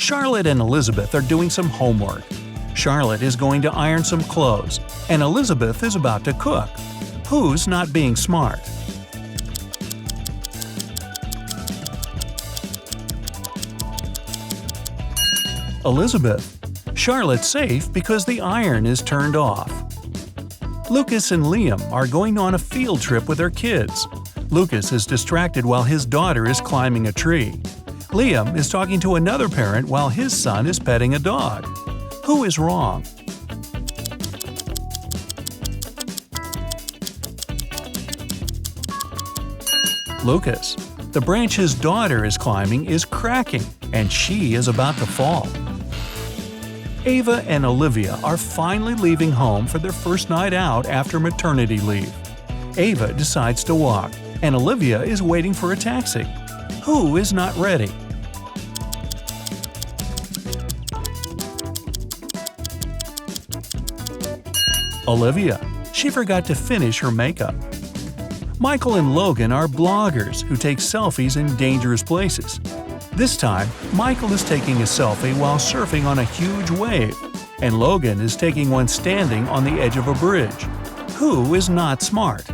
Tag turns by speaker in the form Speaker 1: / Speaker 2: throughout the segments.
Speaker 1: Charlotte and Elizabeth are doing some homework. Charlotte is going to iron some clothes, and Elizabeth is about to cook. Who's not being smart? Elizabeth. Charlotte's safe because the iron is turned off. Lucas and Liam are going on a field trip with their kids. Lucas is distracted while his daughter is climbing a tree. Liam is talking to another parent while his son is petting a dog. Who is wrong? Lucas. The branch his daughter is climbing is cracking, and she is about to fall. Ava and Olivia are finally leaving home for their first night out after maternity leave. Ava decides to walk, and Olivia is waiting for a taxi. Who is not ready? Olivia. She forgot to finish her makeup. Michael and Logan are bloggers who take selfies in dangerous places. This time, Michael is taking a selfie while surfing on a huge wave, and Logan is taking one standing on the edge of a bridge. Who is not smart?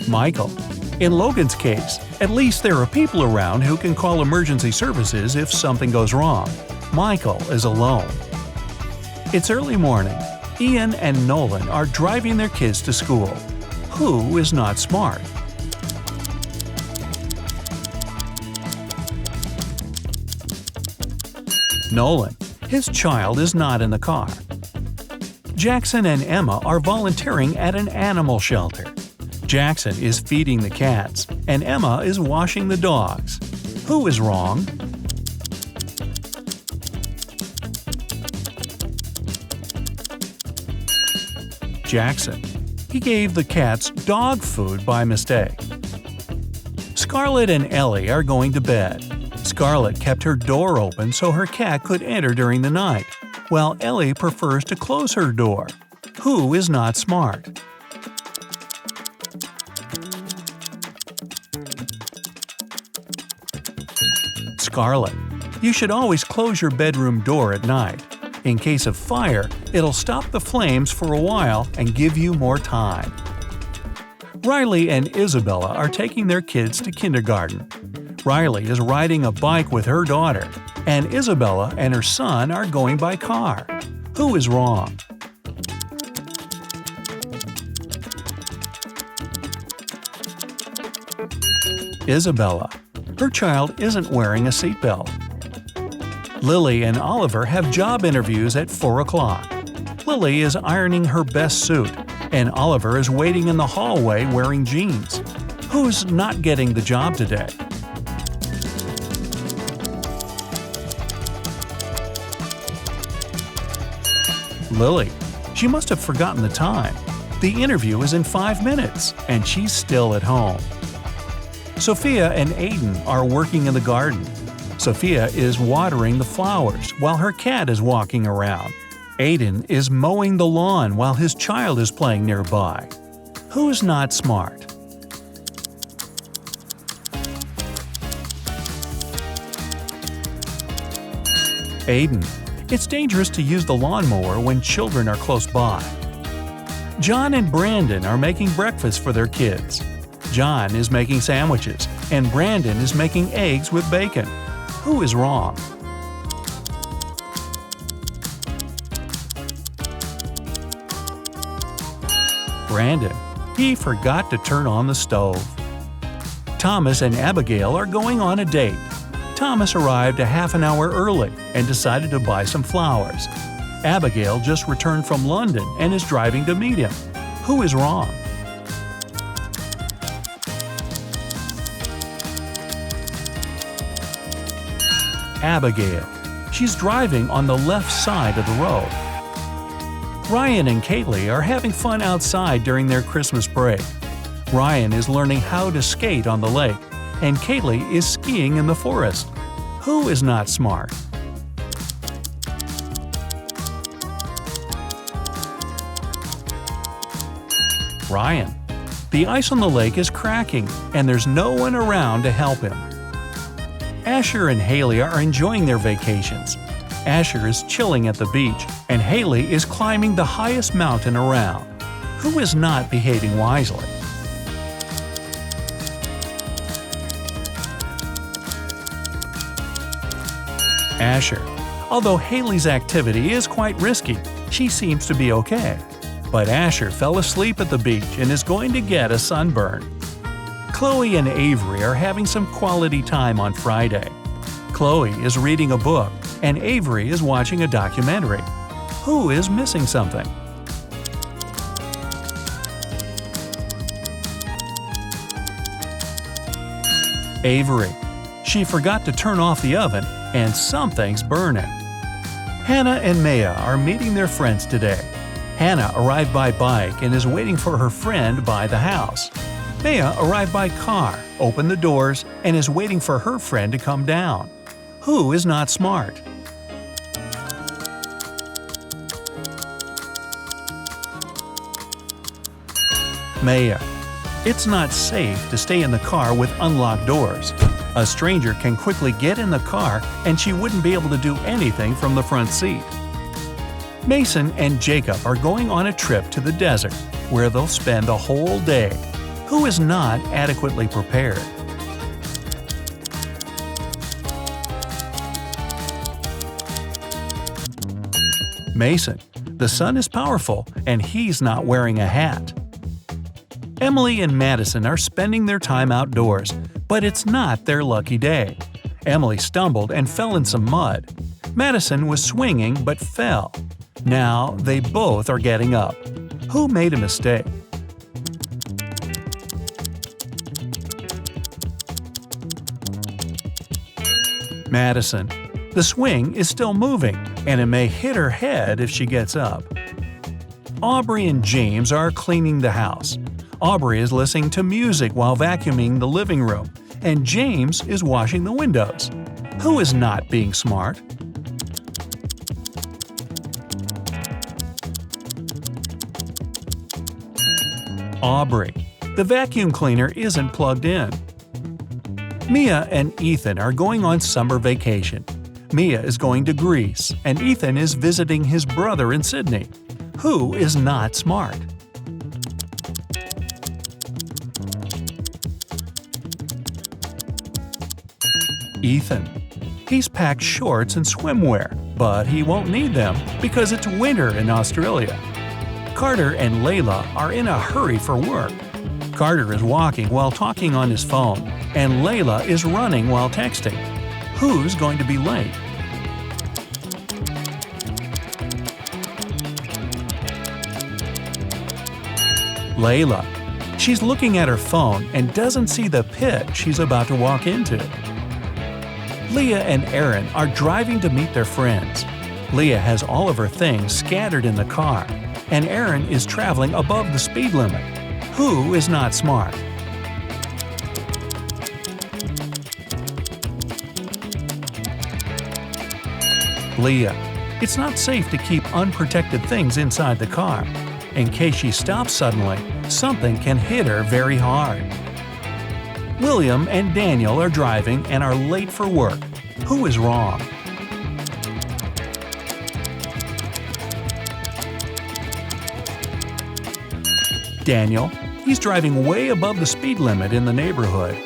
Speaker 1: Michael. In Logan's case, at least there are people around who can call emergency services if something goes wrong. Michael is alone. It's early morning. Ian and Nolan are driving their kids to school. Who is not smart? Nolan. His child is not in the car. Jackson and Emma are volunteering at an animal shelter. Jackson is feeding the cats, and Emma is washing the dogs. Who is wrong? Jackson. He gave the cats dog food by mistake. Scarlett and Ellie are going to bed. Scarlett kept her door open so her cat could enter during the night, while Ellie prefers to close her door. Who is not smart? Scarlett. You should always close your bedroom door at night. In case of fire, it'll stop the flames for a while and give you more time. Riley and Isabella are taking their kids to kindergarten. Riley is riding a bike with her daughter, and Isabella and her son are going by car. Who is wrong? Isabella. Her child isn't wearing a seatbelt. Lily and Oliver have job interviews at 4 o'clock. Lily is ironing her best suit, and Oliver is waiting in the hallway wearing jeans. Who's not getting the job today? Lily. She must have forgotten the time. The interview is in 5 minutes, and she's still at home. Sophia and Aiden are working in the garden. Sophia is watering the flowers while her cat is walking around. Aiden is mowing the lawn while his child is playing nearby. Who's not smart? Aiden. It's dangerous to use the lawnmower when children are close by. John and Brandon are making breakfast for their kids. John is making sandwiches, and Brandon is making eggs with bacon. Who is wrong? Brandon. He forgot to turn on the stove. Thomas and Abigail are going on a date. Thomas arrived a half an hour early and decided to buy some flowers. Abigail just returned from London and is driving to meet him. Who is wrong? Abigail. She's driving on the left side of the road. Ryan and Kaylee are having fun outside during their Christmas break. Ryan is learning how to skate on the lake, and Kaylee is skiing in the forest. Who is not smart? Ryan. The ice on the lake is cracking, and there's no one around to help him. Asher and Haley are enjoying their vacations. Asher is chilling at the beach, and Haley is climbing the highest mountain around. Who is not behaving wisely? Asher. Although Haley's activity is quite risky, she seems to be okay. But Asher fell asleep at the beach and is going to get a sunburn. Chloe and Avery are having some quality time on Friday. Chloe is reading a book, and Avery is watching a documentary. Who is missing something? Avery. She forgot to turn off the oven, and something's burning. Hannah and Maya are meeting their friends today. Hannah arrived by bike and is waiting for her friend by the house. Maya arrived by car, opened the doors, and is waiting for her friend to come down. Who is not smart? Maya. It's not safe to stay in the car with unlocked doors. A stranger can quickly get in the car and she wouldn't be able to do anything from the front seat. Mason and Jacob are going on a trip to the desert, where they'll spend the whole day. Who is not adequately prepared? Mason. The sun is powerful, and he's not wearing a hat. Emily and Madison are spending their time outdoors, but it's not their lucky day. Emily stumbled and fell in some mud. Madison was swinging but fell. Now they both are getting up. Who made a mistake? Madison. The swing is still moving, and it may hit her head if she gets up. Aubrey and James are cleaning the house. Aubrey is listening to music while vacuuming the living room, and James is washing the windows. Who is not being smart? Aubrey. The vacuum cleaner isn't plugged in. Mia and Ethan are going on summer vacation. Mia is going to Greece, and Ethan is visiting his brother in Sydney. Who is not smart? Ethan. He's packed shorts and swimwear, but he won't need them because it's winter in Australia. Carter and Layla are in a hurry for work. Carter is walking while talking on his phone, and Layla is running while texting. Who's going to be late? Layla. She's looking at her phone and doesn't see the pit she's about to walk into. Leah and Aaron are driving to meet their friends. Leah has all of her things scattered in the car, and Aaron is traveling above the speed limit. Who is not smart? Leah. It's not safe to keep unprotected things inside the car. In case she stops suddenly, something can hit her very hard. William and Daniel are driving and are late for work. Who is wrong? Daniel. He's driving way above the speed limit in the neighborhood.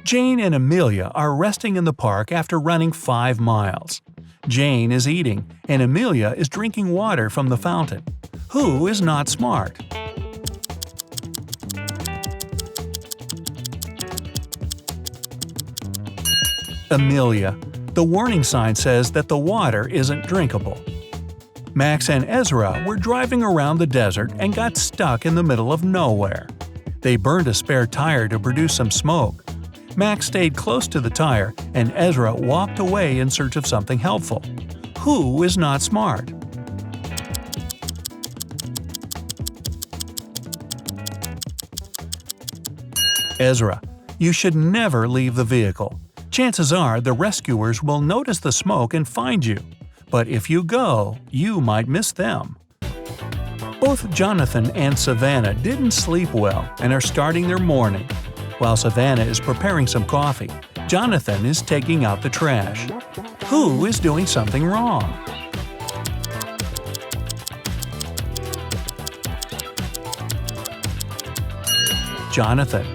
Speaker 1: Jane and Amelia are resting in the park after running 5 miles. Jane is eating, and Amelia is drinking water from the fountain. Who is not smart? Amelia. The warning sign says that the water isn't drinkable. Max and Ezra were driving around the desert and got stuck in the middle of nowhere. They burned a spare tire to produce some smoke. Max stayed close to the tire, and Ezra walked away in search of something helpful. Who is not smart? Ezra. You should never leave the vehicle. Chances are the rescuers will notice the smoke and find you. But if you go, you might miss them. Both Jonathan and Savannah didn't sleep well and are starting their morning. While Savannah is preparing some coffee, Jonathan is taking out the trash. Who is doing something wrong? Jonathan.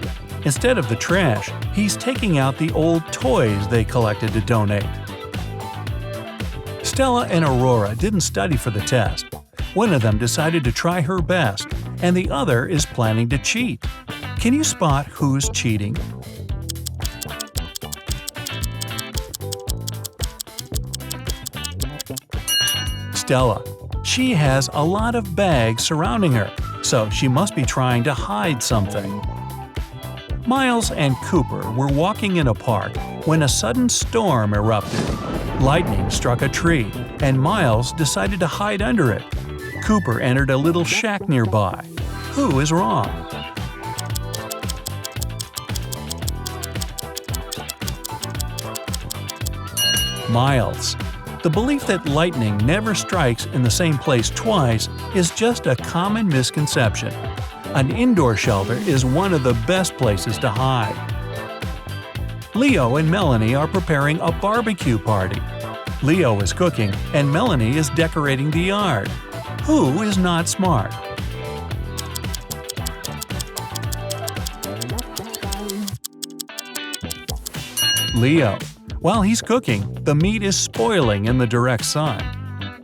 Speaker 1: Instead of the trash, he's taking out the old toys they collected to donate. Stella and Aurora didn't study for the test. One of them decided to try her best, and the other is planning to cheat. Can you spot who's cheating? Stella. She has a lot of bags surrounding her, so she must be trying to hide something. Miles and Cooper were walking in a park when a sudden storm erupted. Lightning struck a tree, and Miles decided to hide under it. Cooper entered a little shack nearby. Who is wrong? Miles. The belief that lightning never strikes in the same place twice is just a common misconception. An indoor shelter is one of the best places to hide. Leo and Melanie are preparing a barbecue party. Leo is cooking and Melanie is decorating the yard. Who is not smart? Leo. While he's cooking, the meat is spoiling in the direct sun.